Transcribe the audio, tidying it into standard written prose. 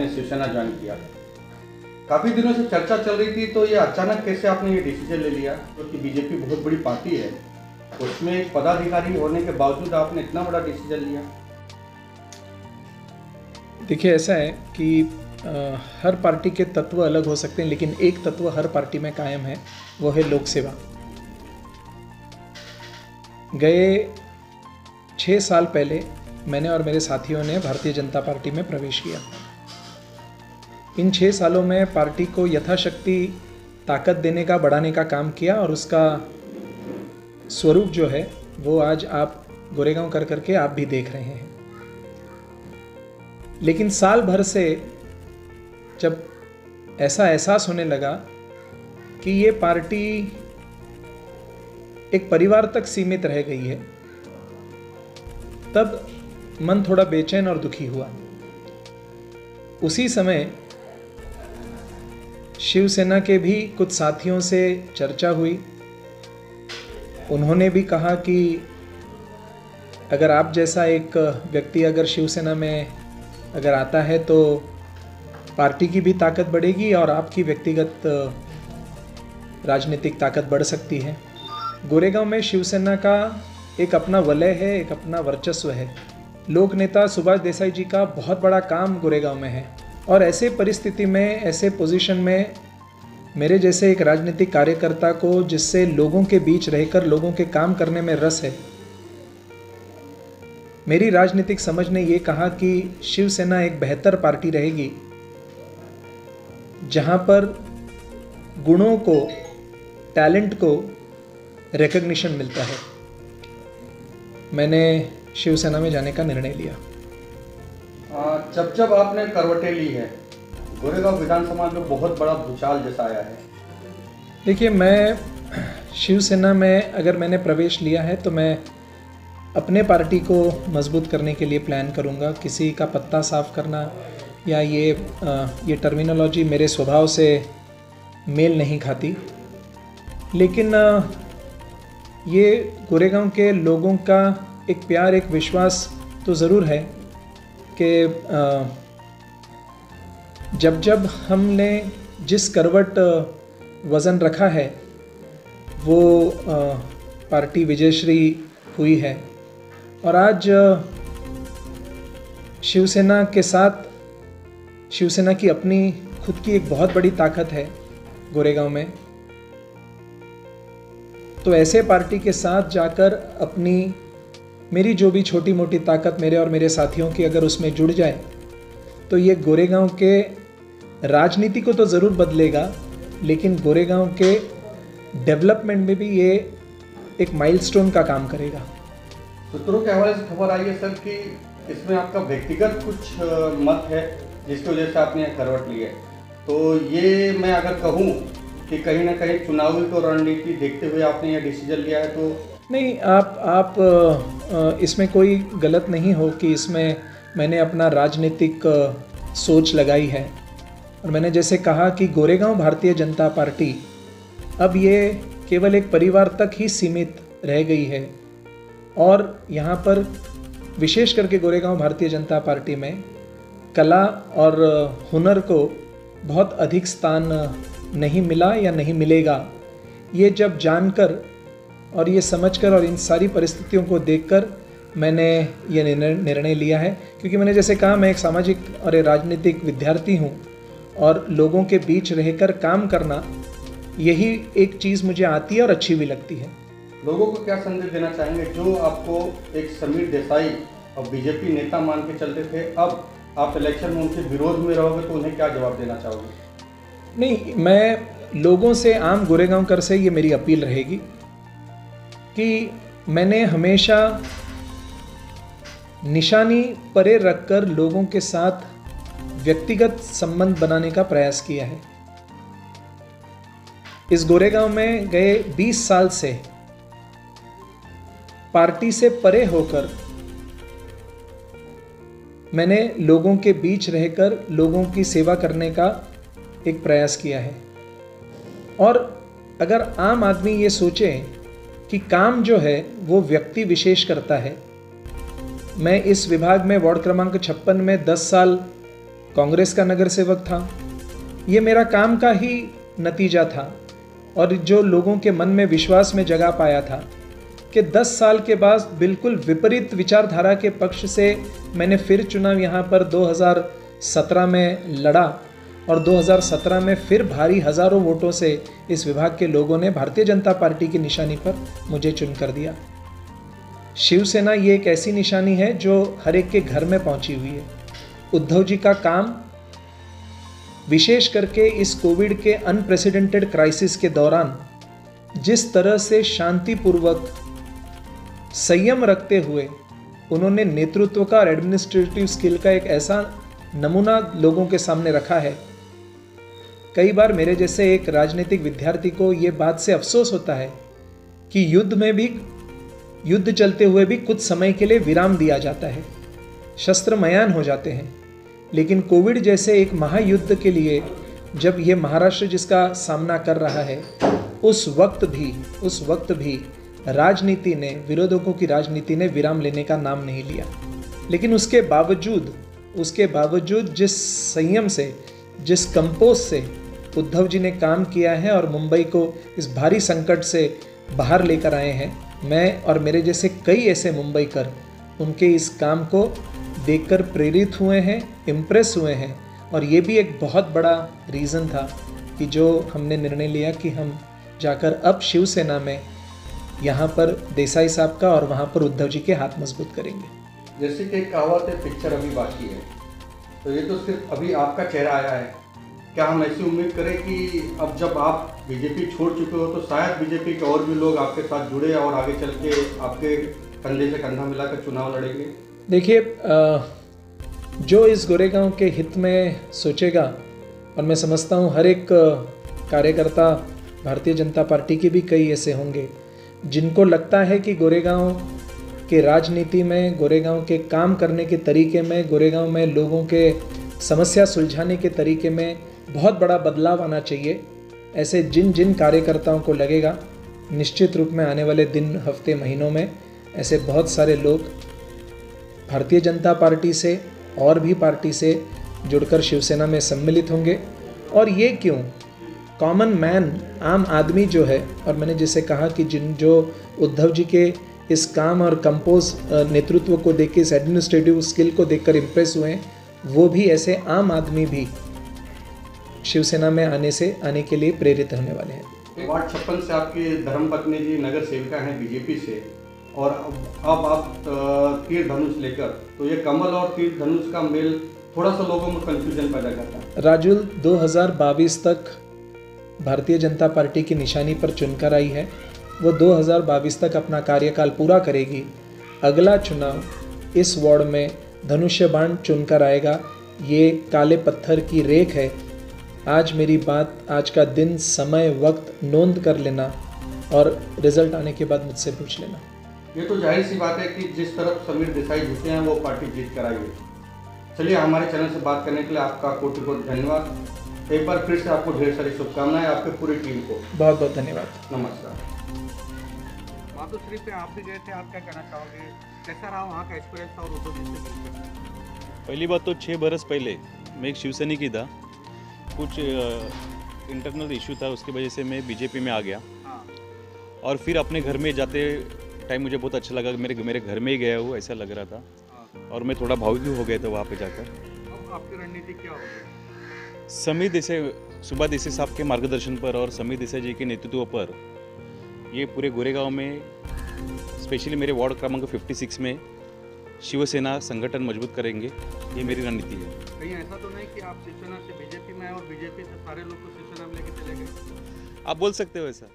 आपने शिवसेना ज्वाइन किया। काफ़ी दिनों से चर्चा चल रही थी, तो ये अचानक कैसे आपने ये डिसीजन ले लिया? क्योंकि बीजेपी बहुत बड़ी पार्टी है, उसमें एक पदाधिकारी होने के बावजूद आपने इतना बड़ा डिसीजन लिया। देखिए, ऐसा है कि हर पार्टी के तत्व अलग हो सकते हैं, लेकिन एक तत्व हर पार्टी में कायम है, वो है लोक सेवा। गए 6 साल पहले मैंने और मेरे साथियों ने भारतीय जनता पार्टी में प्रवेश किया। इन 6 सालों में पार्टी को यथाशक्ति ताकत देने का, बढ़ाने का काम किया और उसका स्वरूप जो है वो आज आप गोरेगांव कर करके आप भी देख रहे हैं। लेकिन साल भर से जब ऐसा एहसास होने लगा कि ये पार्टी एक परिवार तक सीमित रह गई है, तब मन थोड़ा बेचैन और दुखी हुआ। उसी समय शिवसेना के भी कुछ साथियों से चर्चा हुई। उन्होंने भी कहा कि अगर आप जैसा एक व्यक्ति अगर शिवसेना में अगर आता है तो पार्टी की भी ताकत बढ़ेगी और आपकी व्यक्तिगत राजनीतिक ताकत बढ़ सकती है। गोरेगांव में शिवसेना का एक अपना वलय है, एक अपना वर्चस्व है। लोक नेता सुभाष देसाई जी का बहुत बड़ा काम गोरेगांव में है और ऐसे परिस्थिति में, ऐसे पोजीशन में मेरे जैसे एक राजनीतिक कार्यकर्ता को, जिससे लोगों के बीच रहकर लोगों के काम करने में रस है, मेरी राजनीतिक समझ ने ये कहा कि शिवसेना एक बेहतर पार्टी रहेगी जहां पर गुणों को, टैलेंट को रिकॉग्निशन मिलता है। मैंने शिवसेना में जाने का निर्णय लिया। जब आपने करवटें ली है, गोरेगांव विधानसभा में बहुत बड़ा भूचाल जैसा आया है। देखिए, मैं शिवसेना में अगर मैंने प्रवेश लिया है तो मैं अपने पार्टी को मजबूत करने के लिए प्लान करूंगा। किसी का पत्ता साफ करना या ये टर्मिनोलॉजी मेरे स्वभाव से मेल नहीं खाती। लेकिन ये गोरेगांव के लोगों का एक प्यार, एक विश्वास तो ज़रूर है कि जब जब हमने जिस करवट वज़न रखा है वो पार्टी विजयश्री हुई है। और आज शिवसेना के साथ, शिवसेना की अपनी खुद की एक बहुत बड़ी ताकत है गोरेगांव में, तो ऐसे पार्टी के साथ जाकर अपनी, मेरी जो भी छोटी मोटी ताकत मेरे और मेरे साथियों की अगर उसमें जुड़ जाए तो ये गोरेगांव के राजनीति को तो ज़रूर बदलेगा, लेकिन गोरेगांव के डेवलपमेंट में भी ये एक माइलस्टोन का काम करेगा। सूत्रों के हवाले से खबर आई है सर कि इसमें आपका व्यक्तिगत कुछ मत है जिसकी वजह से आपने करवट ली है। तो ये मैं अगर कहूँ कि कहीं ना कहीं चुनावी को रणनीति देखते हुए आपने ये डिसीजन लिया है तो नहीं, आप इसमें कोई गलत नहीं हो कि इसमें मैंने अपना राजनीतिक सोच लगाई है। और मैंने जैसे कहा कि गोरेगांव भारतीय जनता पार्टी अब ये केवल एक परिवार तक ही सीमित रह गई है और यहाँ पर विशेष करके गोरेगांव भारतीय जनता पार्टी में कला और हुनर को बहुत अधिक स्थान नहीं मिला या नहीं मिलेगा। ये जब जानकर और ये समझकर और इन सारी परिस्थितियों को देखकर मैंने ये निर्णय लिया है, क्योंकि मैंने जैसे कहा, मैं एक सामाजिक और एक राजनीतिक विद्यार्थी हूँ और लोगों के बीच रहकर काम करना, यही एक चीज़ मुझे आती है और अच्छी भी लगती है। लोगों को क्या संदेश देना चाहेंगे जो आपको एक समीर देसाई और बीजेपी नेता मान के चलते थे, अब आप इलेक्शन में उनके विरोध में रहोगे तो उन्हें क्या जवाब देना चाहोगे? नहीं, मैं लोगों से, आम गोरेगांवकर से ये मेरी अपील रहेगी कि मैंने हमेशा निशानी परे रखकर लोगों के साथ व्यक्तिगत संबंध बनाने का प्रयास किया है। इस गोरेगांव में गए 20 साल से पार्टी से परे होकर मैंने लोगों के बीच रहकर लोगों की सेवा करने का एक प्रयास किया है। और अगर आम आदमी ये सोचे कि काम जो है वो व्यक्ति विशेष करता है, मैं इस विभाग में वार्ड क्रमांक 56 में 10 साल कांग्रेस का नगर सेवक था। ये मेरा काम का ही नतीजा था और जो लोगों के मन में विश्वास में जगा पाया था कि 10 साल के बाद बिल्कुल विपरीत विचारधारा के पक्ष से मैंने फिर चुनाव यहाँ पर 2017 में लड़ा और 2017 में फिर भारी हजारों वोटों से इस विभाग के लोगों ने भारतीय जनता पार्टी की निशानी पर मुझे चुनकर दिया। शिवसेना ये एक ऐसी निशानी है जो हर एक के घर में पहुंची हुई है। उद्धव जी का काम विशेष करके इस कोविड के अनप्रेसिडेंटेड क्राइसिस के दौरान जिस तरह से शांतिपूर्वक संयम रखते हुए उन्होंने नेतृत्व का और एडमिनिस्ट्रेटिव स्किल का एक ऐसा नमूना लोगों के सामने रखा है। कई बार मेरे जैसे एक राजनीतिक विद्यार्थी को ये बात से अफसोस होता है कि युद्ध चलते हुए भी कुछ समय के लिए विराम दिया जाता है, शस्त्र मयान हो जाते हैं, लेकिन कोविड जैसे एक महायुद्ध के लिए जब ये महाराष्ट्र जिसका सामना कर रहा है उस वक्त भी राजनीति ने, विरोधकों की राजनीति ने विराम लेने का नाम नहीं लिया। लेकिन उसके बावजूद जिस संयम से, जिस कंपोज से उद्धव जी ने काम किया है और मुंबई को इस भारी संकट से बाहर लेकर आए हैं, मैं और मेरे जैसे कई ऐसे मुंबईकर उनके इस काम को देखकर प्रेरित हुए हैं, इम्प्रेस हुए हैं। और ये भी एक बहुत बड़ा रीज़न था कि जो हमने निर्णय लिया कि हम जाकर अब शिवसेना में यहाँ पर देसाई साहब का और वहाँ पर उद्धव जी के हाथ मजबूत करेंगे। जैसे कि कहावत है, पिक्चर अभी बाकी है, तो ये तो सिर्फ अभी आपका चेहरा आया है। क्या हम ऐसी उम्मीद करें कि अब जब आप बीजेपी छोड़ चुके हो तो शायद बीजेपी के और भी लोग आपके साथ जुड़े और आगे चल के आपके कंधे से कंधा मिलाकर चुनाव लड़ेंगे? देखिए, जो इस गोरेगांव के हित में सोचेगा, और मैं समझता हूँ हर एक कार्यकर्ता भारतीय जनता पार्टी के भी कई ऐसे होंगे जिनको लगता है कि गोरेगांव के राजनीति में, गोरेगांव के काम करने के तरीके में, गोरेगांव में लोगों के समस्या सुलझाने के तरीके में बहुत बड़ा बदलाव आना चाहिए। ऐसे जिन कार्यकर्ताओं को लगेगा, निश्चित रूप में आने वाले दिन, हफ्ते, महीनों में ऐसे बहुत सारे लोग भारतीय जनता पार्टी से और भी पार्टी से जुड़कर शिवसेना में सम्मिलित होंगे। और ये क्यों, कॉमन मैन, आम आदमी जो है, और मैंने जैसे कहा कि जो उद्धव जी के इस काम और कंपोज नेतृत्व को देख के, इस एडमिनिस्ट्रेटिव स्किल को देखकर इम्प्रेस हुए हैं, वो भी ऐसे आम आदमी भी शिवसेना में आने के लिए प्रेरित होने वाले हैं। वार्ड 56 से आपकी धर्मपत्नी जी नगर सेविका हैं बीजेपी से, और अब आप तीर धनुष लेकर, तो ये कमल और तीर धनुष का मेल थोड़ा सा लोगों में कंफ्यूजन पैदा करता है। राजुल 2022 तक भारतीय जनता पार्टी की निशानी पर चुनकर आई है, वो 2022 तक अपना कार्यकाल पूरा करेगी। अगला चुनाव इस वार्ड में धनुष्य बाण चुनकर आएगा। ये काले पत्थर की रेख है। आज मेरी बात, आज का दिन, समय, वक्त नोंद कर लेना और रिजल्ट आने के बाद मुझसे पूछ लेना। ये तो जाहिर सी बात है कि जिस तरफ समीर देसाई जीते हैं वो पार्टी जीत कर आई है। चलिए, हमारे चैनल से बात करने के लिए आपका कोटि-कोटि धन्यवाद। एक बार फिर से आपको ढेर सारी शुभकामनाएं, आपके पूरी टीम को बहुत बहुत धन्यवाद। नमस्कार। मातोश्री पे आप भी गए थे, आप क्या कहना चाहोगे? कैसा रहा वहाँ का एक्सपीरियंस और उद्धव जी से मिलकर? पहली बात तो 6 बरस पहले मैं एक शिवसैनिक ही था। कुछ इंटरनल इशू था, उसकी वजह से मैं बीजेपी में आ गया। हाँ। और फिर अपने घर में जाते टाइम मुझे बहुत अच्छा लगा, मेरे घर में ही गया हूँ ऐसा लग रहा था। हाँ। और मैं थोड़ा भावुक भी हो गया था वहाँ पे जाकर। अब आपकी रणनीति क्या होगी? समीर देसाई, सुबह देसाई साहब के मार्गदर्शन पर और समीर देसाई जी के नेतृत्व पर ये पूरे गोरेगांव में, स्पेशली मेरे वार्ड क्रमांक 56 में शिवसेना संगठन मजबूत करेंगे, ये मेरी रणनीति है। कहीं ऐसा तो नहीं कि आप शिवसेना से बीजेपी में आए और बीजेपी से सारे लोग को शिवसेना में लेके चले गए? आप बोल सकते हो ऐसा।